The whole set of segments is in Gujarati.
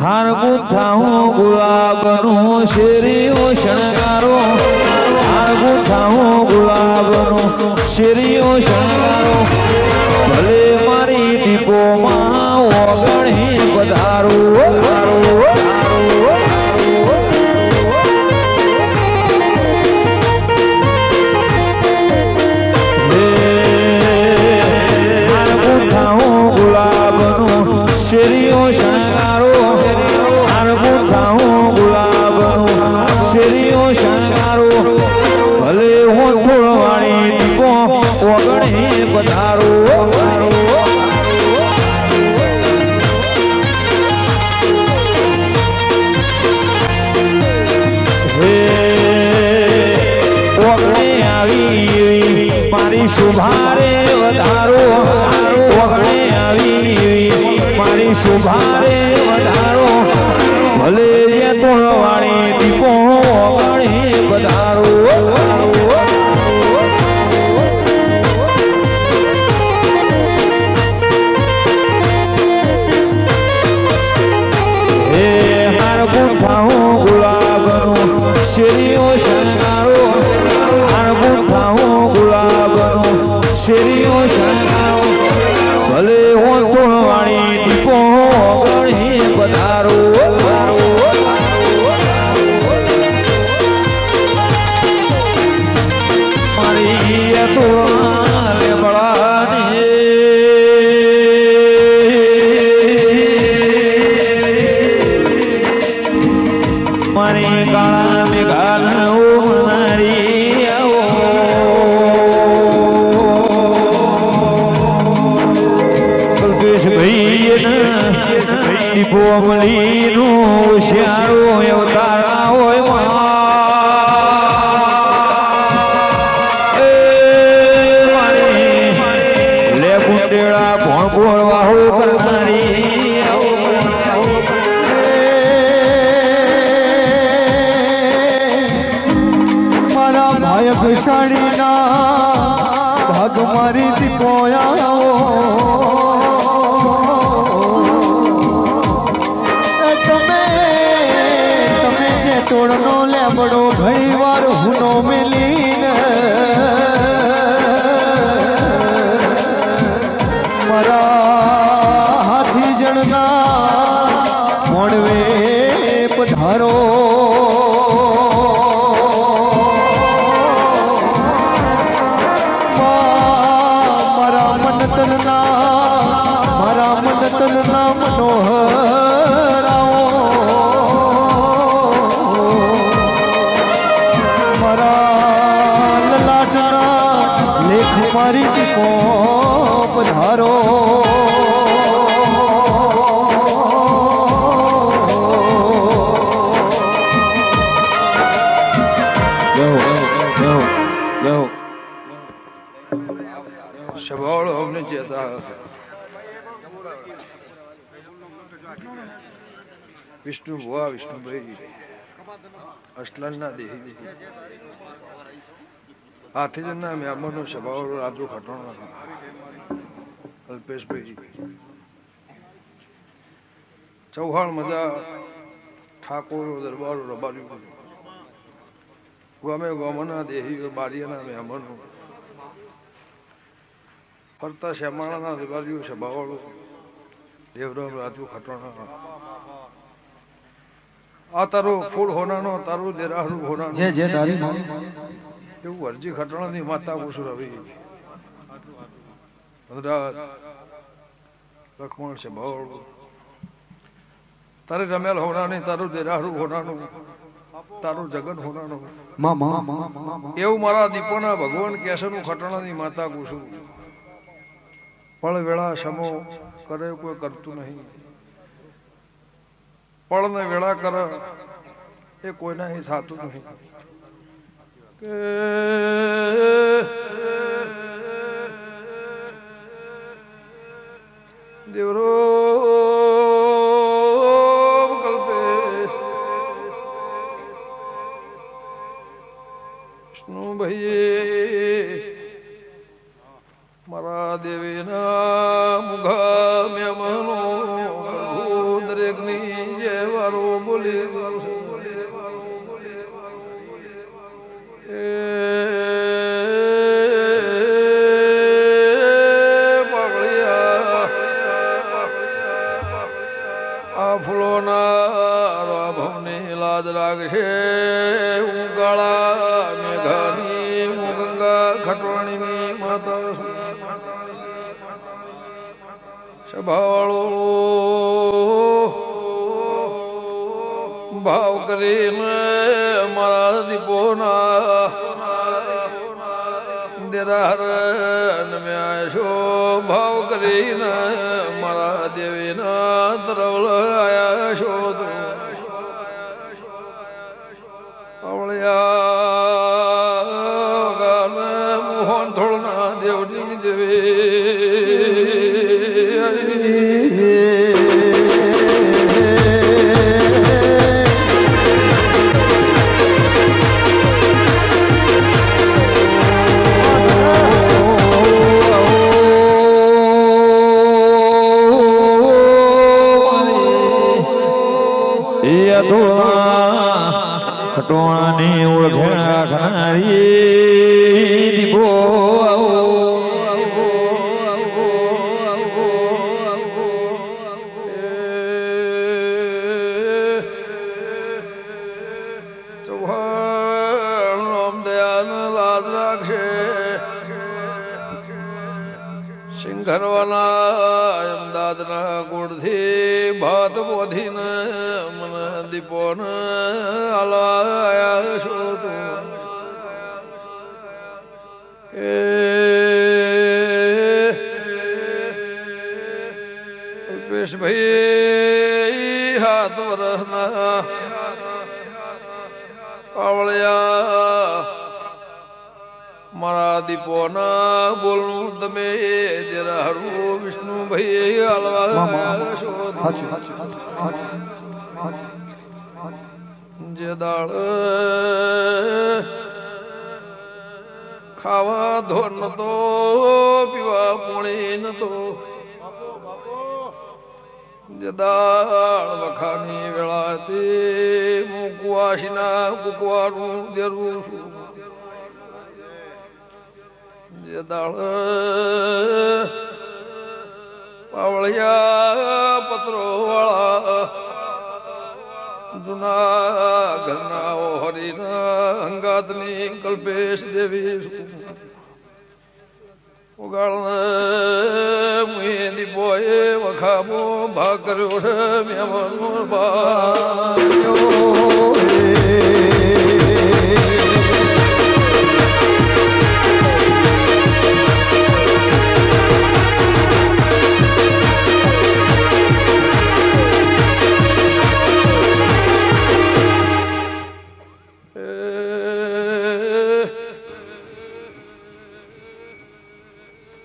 હાર ગુથાઉં ગુલાબનું શેરીઓ શણગારો હાર ગુથાઉં ગુલાબનું શેરીઓ શણગારો ભલે મારી દીપોમાં ઓગણી પધારો શેરીઓ શણગારો હાર ગુથાઉં ગુલાબનું શેરીઓ શણગારો ભલે હું થોડવાણી દીપો ઓગણે પધારો ઓગણે આવી મારી શુભારે વધારો ઓગણે આવી મારી શુભારે વધારો ભલે જે તોડવાણી દીપો ઓગણે પધારો હે હાર ગુથાઉં ગુલાબનું શેરીઓ શણગારો હાર ગુથાઉં ગુલાબનું શેરીઓ શણગારો ભલે હું તોડવાણી દીપો ઓગણે પધારો મારી તોડવાને બળાને મારી કાળા મેઘાન ઓમનારી આવો દીપો મળીનું હોશિયારો અવતારા હોય લે ગુંડેળા ભોણ ભોળ વાહો કરનારી મારા ભાઈ ઘસાડીના ભાગ મારી દીપો તોડનો લેબડો ઘણી વાર હુનો મેલીને મારા હાથી જણના મોડવે પધારો મારા મનતનના મનોહર મારી દીપો પધારો સવાળ અમને ચેતા વિષ્ણુ ભુવા વિષ્ણુભાઈ અસલનના દેહી હાથીજનના મહેમાનો સભાઓ રાજુ ખટોણા અલ્પેશભાઈ ચૌહાણ મજા ઠાકોરો દરબારો રબાર્યું ગમે ગમના દેહીઓ બારીયાના મહેમાનો ફરતા શ્યામાળાના દરબારીઓ સભાવાળો દેવરામ રાજુ ખટોણા આ તારો ફૂલ હોનાનો તારું દેરાહરું હોનાનો જે જે તારી એવું અરજી ખટણાની માતા કુસુ રવિ લક્ષ્મણ છે ભાવ તારે રમેલ હોનાની તારું દેરાહરું હોનાનું તારું જગન હોનાનું એવું મારા દીપોના ભગવાન કેશવનું ખટણાની માતા કુસુ પળ વેળા સમો કરે કોઈ કરતું નહીં પળ ને વેળા કરે એ કોઈના થતું નહીં દેવરો કલ્પે વિષ્ણુ ભાઈ મારા દેવીના મુઘા લાગશે હું કાળા મેઘાની હું ગંગા ખટવાણીની માતા છું સભાવાળો ભાવ કરીને મારા દીપોના દેરાહર નમ્યાશો ભાવ કરીને મારા દેવીના તરવલ આયા છો તો આવળિયા ગાન મોહન થોડના દેવની ખટોણાની ઓળખેણા ખનારી દીપો ચૌહાણ રામ દયાન લાદ રાખશે સિંઘરવાના અમદાદના ગુણથી ભાત બોધીને મન દીપોન આલાયા છો તું એ અલ્પેશભાઈ હાથ વરસના કાવળિયા મારા દીપોના બોલનું તમે જરા હરું વિષ્ણુભાઈ હાલવા છો જે દાળ ખાવા ધોર નતો પીવા પોણી નતો જે દાળ વખાની વેળાથી મુકવાશીના કુકવાનું દેરું છું જે દાળ પાવળિયા પત્રો વાળા જુના ઘરના હરિના અંગાતની કલ્પેશ દેવી ઉગાળ મુહી બોએ વખામો ભાગ કર્યો છે મેમનો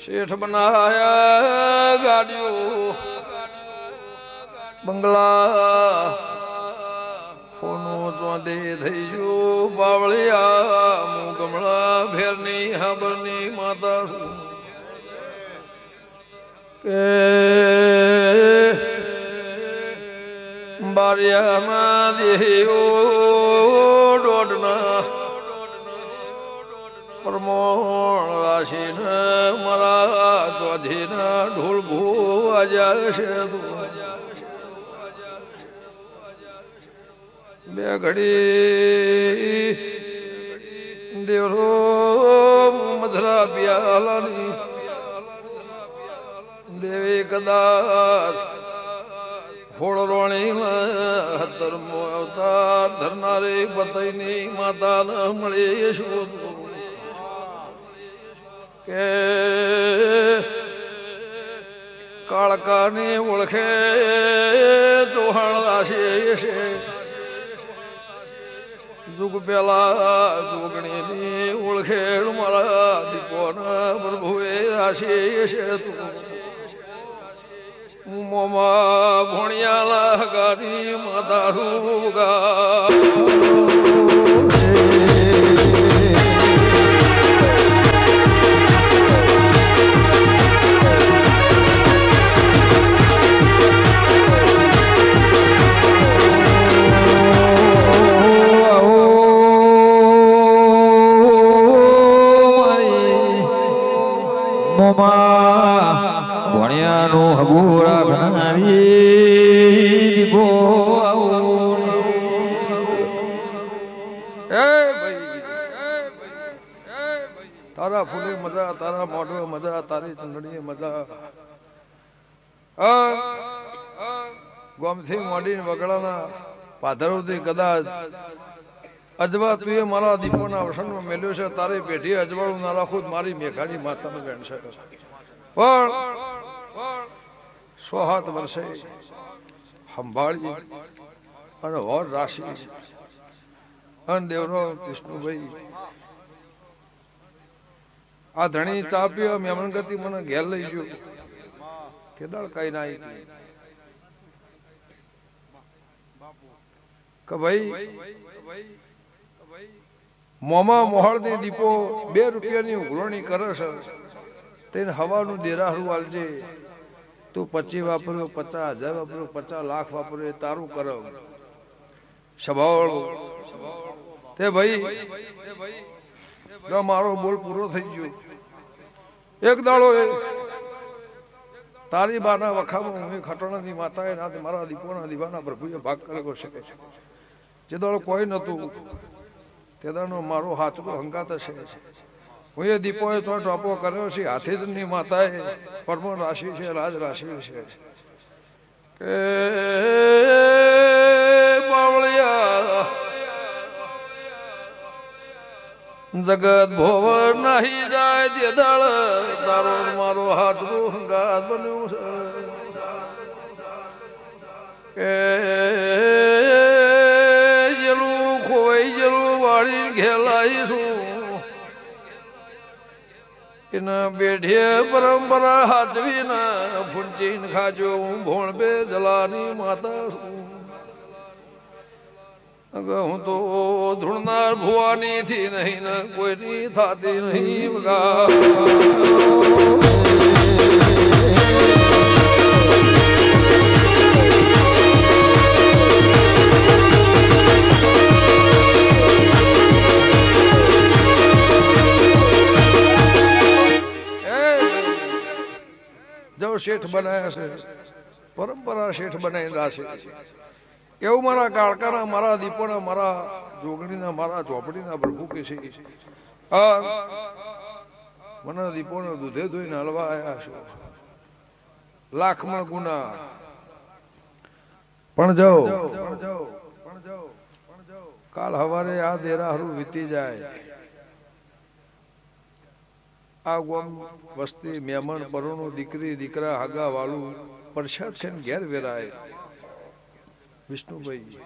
શેઠ બનાયા ગાડીઓ બંગલા ફોનો ચોંધે થઈ ગયો બાવળિયા હું ગમળા ભેરની હાબરની માતા છું કે બારિયાના દેહો દોડના પરમોણ રાશિ છે મારા ચોધીના ઢોલ ભૂવાજા છે બે ઘડી દેવરો મધરા પિયાલાની દેવી કદાચ ફોડરોણી 17મો અવતાર ધરનારી બતઈની માતાને મળી યશોદ કે કાળકાની ઓળખે ચૌહાણ રાશિ છે જુગ પેલા જોગણીની ઓળખેડ મારા દીપોના પ્રભુએ રાશિ છે તું મોમાં ભોણિયાલા ગાડી માતારું ગા ભણ્યાનું હગુરા ઘનારી દીપો તારા ફૂલે મજા, તારા મોઢે મજા, તારી ચંદડીએ મજા. ગોમથી મોડીને વગડાના પાધરવથી કદાચ અજવા તું એ મારા દીપોના વસનમાં મેલ્યો છે. તારી પેઢી અજવાળું ના રાખું મારી મેઘાની માતાનું બેન છે. પણ 107 વર્ષે સંભાળી અને વર રાશિ અને દેવરો વિષ્ણુભાઈ આ ધણી ચા પીવા મહેમાન ગતિ મને ઘેર લઈ ગયો. કેદાળ કઈ ના કે ભાઈ મોમા મોહળ ની દીપો 2 રૂપિયાની ઉઘરણી કરે છે. તેને હવાનું દેરાહરું આલજે. તું 25 વાપર્યો, 50,000 વાપર્યો, 50 લાખ વાપર્યો, તારું કરો સ્વભાવ. તે ભાઈ મારો બોલ પૂરો થઈ ગયો. એક દાડો તારી બાના વખામાં હું ખટોણાની માતાએ ના મારા દીપોના દીવાના પ્રભુએ ભાગ કરેલો છે. જે દાડો કોઈ નતું તે દાડો મારો હાચકો હંગાત હશે. હું એ દીપોએ તો ટોપો કર્યો છે. હાથીજની માતાએ પરમ રાશિ છે, રાજ રાશિ છે કે બાવળિયા જગત ભોવર નહીં જાય તે દાળ તારો મારો હાચકો હંગાત બન્યો છે. જેલું ખોવાઈ જેલું વાળી ઘેલાઈશું એના બેઢે પરંપરા હાચવી ના ફૂંચીને ખાજો. હું ભોણ બે જલાની માતા છું. હું તો ધૂળનાર ભુવાની થી નહીં ને કોઈની થાતી નહીં. જો શેઠ બનાયા છે, પરંપરા શેઠ બનાવી રાખે. એવું મારા કાળકાના, મારા દીપોના, મારા જોગણીના, મારા ચોપડીના પ્રભુ કે છે. મને દીપોને દૂધે ધોઈને હલવા આવ્યા છો. લાખમાં ગુના પણ જાઓ કાલ હવારે આ દેરાહરું વીતી જાય. આ ગોમ વસ્તી મહેમાન પરોનું દીકરી દીકરા હાગા વાળું પરસાદ છે ને ઘેર વેરાય. વિષ્ણુભાઈ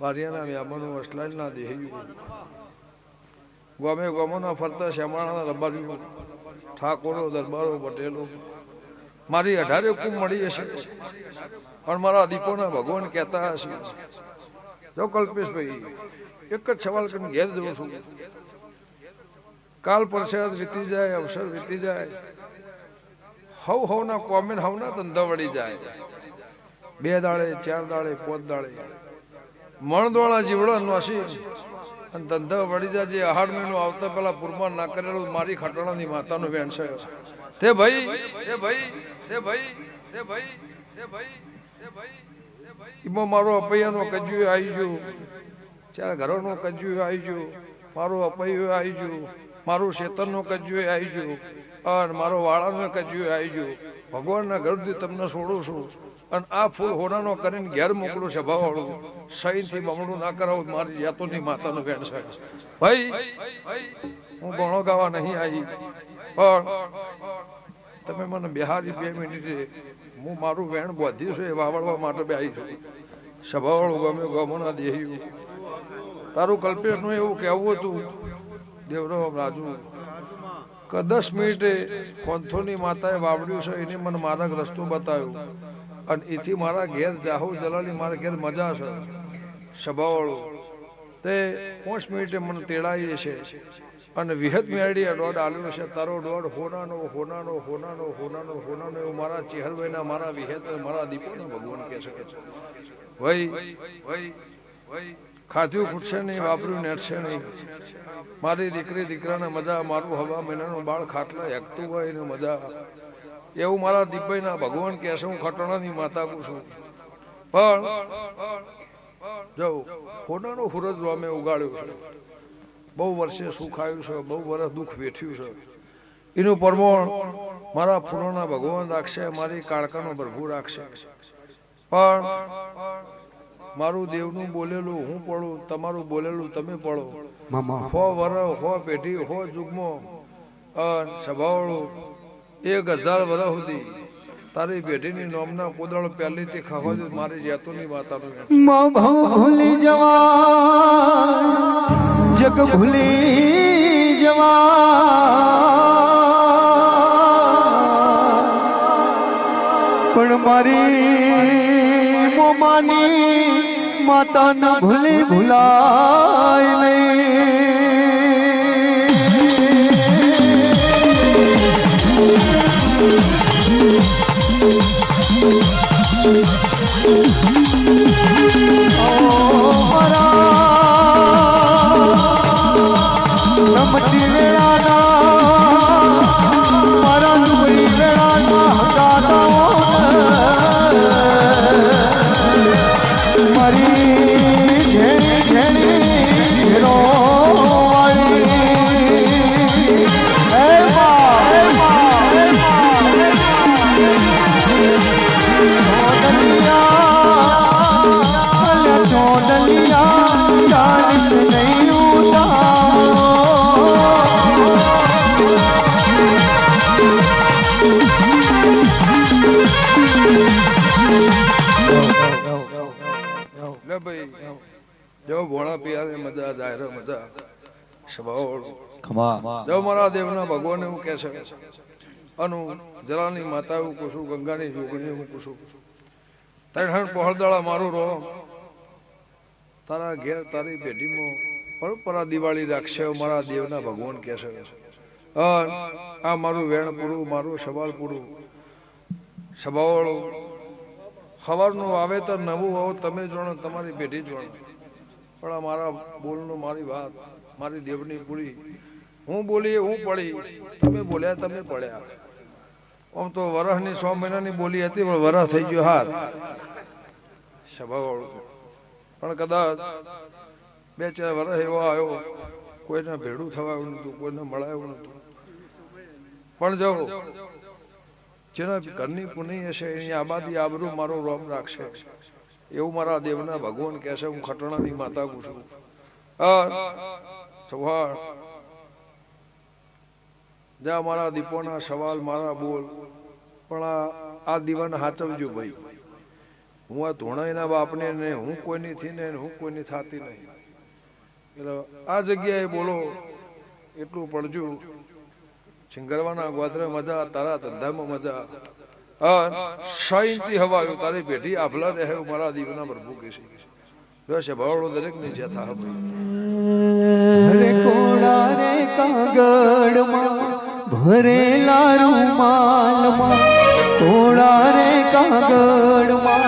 બારિયાના મહેમાનો અસલાલના દેહ્યું ગોમે ગોમોના ફરતા શ્યામાળાના રબારીઓ ઠાકોરો દરબારો પટેલો મારી 18 કુમ મળી હશે. પણ મારા દીપોના ભગવાન કહેતા હશે. જો કલ્પેશભાઈ એક જ સવાલ કરીને ઘેર જઉં છું. કાલ પરસાદ વીતી જાય, અવસર વીતી જાય, હવના કોમેન્ટ હવના ધંધા વળી જાય. 2 દાડે 4 દાડે 5 દાડે મણદોળા જીવડા નોસી અને ધંધા વળી જાય. જે 8 મહિનો આવતા પેલા પુરમાન ના કરેલું મારી ખટોણાની માતાનું વેણ છે. તે ભાઈ એમાં મારો અપૈયાનો કજ્યું આવી ગયું, 4 ઘરોનો કજ્યું આવી ગયું, મારો અપૈયો આવી ગયું, મારું શેતરનો કજ્યું આવી ગયું અને મારો વાળાનો કજ્યું આવી ગયું. ભગવાનના ઘરથી તમને છોડું છું અને આ ફૂલ હોનાનો કરીને ઘેર મોકલું છે. ભાવવાળું સહીથી બમણું ના કરાવું મારી યાતોની માતાનું વેણ છે. ભાઈ હું ગણો ગાવા નહીં આવી, પણ તમે મને બિહારી 2 મિનિટે હું મારું વેણ બોધ્યું છે વાવડવા માટે બે આવી છું. સભાવાળું ગમે ગમોના દેહ્યું. તારું કલ્પેશનું એવું કહેવું હતું દેવરામ રાજુ કે 10 મિનિટે કોંથોની માતાએ વાવડ્યું છે. એને મને મારા રસ્તો બતાવ્યો અને એથી મારા ઘેર જાહુ જલાલી મારા ઘેર મજા છે. સભાવાળું તે 5 મિનિટે મને તેડાવીએ છે અને વિહત મેળડી દોડ આલ્યો છે. તારો દોડ હોનાનો હોનાનો હોનાનો હોનાનો હોનાનો એવું મારા ચેહરભાઈના, મારા વિહત, મારા દીપોના ભગવાન કહે છે. ભાઈ ખાધ્યું ખૂટશે નહીં, વાપર્યું નેટશે નહીં. મારી દીકરી દીકરાને મજા, મારું હવા મહિનાનું બાળ ખાટલા હેકતું હોય એને મજા. એવું મારા દીપભાઈના ભગવાન કહે છે. હું ખટોણાની માતા કહું છું. પણ જો હોનાનો હુરજ અમે ઉગાડ્યો છે. બહુ વર્ષે સુખ આવ્યું છે, બહુ વર્ષ દુઃખ વેઠ્યું છે. એનું પરમોણ મારા ફૂલોના ભગવાન રાખશે, મારી કાળકાનો ભરભૂર રાખશે. પણ મારું દેવનું બોલેલું હું પડું, તમારું બોલેલું તમે પડો. હો વર હો પેઢી હો જુગમો સભાવાળું 1000 વર્ષ સુધી તારી પેઢીની નોમના કોદળ પહેલીથી ખાવા દે મારી જેતુની માતાનું. ભૂલી જવા જગ ભૂલી જવા પણ મારી મોમાની માતા ન ભૂલી ભૂલાય નહીં. રમતી વેળાના મારા ડુંગળી વેળાના હંગાતા મારી ઝેણી ઝેણી ઝેરો ભોળા પિયારે મજા જાહેર મજા સ્વભાવ જો મારા દેવના ભગવાન એવું કે છે અનુ જલાની માતા એવું પૂછું, ગંગાની જોગણી એવું પૂછું, ત્રણ પહોળદાળા મારું રહો તારા ઘેર તારી પેઢીમાં પરંપરા દિવાળી રાખશે મારા દેવના ભગવાન કે છે. આ મારું વેણ પૂરું, મારું સવાલ પૂરું. સ્વભાવવાળું સવારનું વાવેતર નવું આવો તમે જાણો, તમારી પેઢી જાણો, પણ આ મારા બોલનું મારી વાત મારી દેવની પૂરી. હું બોલી હું પડી, તમે બોલ્યા તમે પડ્યા. આમ તો વરસની 6 મહિનાની બોલી હતી પણ વરસ થઈ ગયો હાર સ્વભાવવાળું. પણ કદાચ 2-4 વર્ષ એવો આવ્યો કોઈને ભેડું થવાયું નતું, કોઈને મળાયું નતું. પણ જો જેના ઘરની પુની હશે એની આબાદી આબરૂ મારો રોમ રાખશે એવું મારા દેવના ભગવાન કહે છે. હું ખટણાની માતા પૂછું ચૌહાણ જા મારા દીપોના સવાલ મારા બોલ, પણ આ દીવાને હાચવજો ભાઈ. હું આ ધોણાઈના બાપને ને હું કોઈની થી ને હું કોઈની થાતી નહીં. એટલે આ જગ્યાએ બોલો એટલું પડજો. સિંગરવાના ગોદરે મજા, તારા ધંધામાં મજા. શાંતિ હવાયું તારી પેઢી આભલા રહે મારા દીવના પ્રભુ કે છે. ભાવડો દરેક ની જે થા રે કોડા રે કાગળમાં ભરેલા રૂમાલમાં, કોડા રે કાગળમાં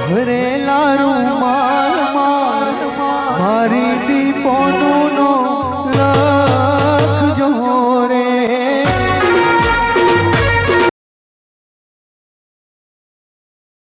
ભરેલા રૂમાલમાં મારી દીપોનો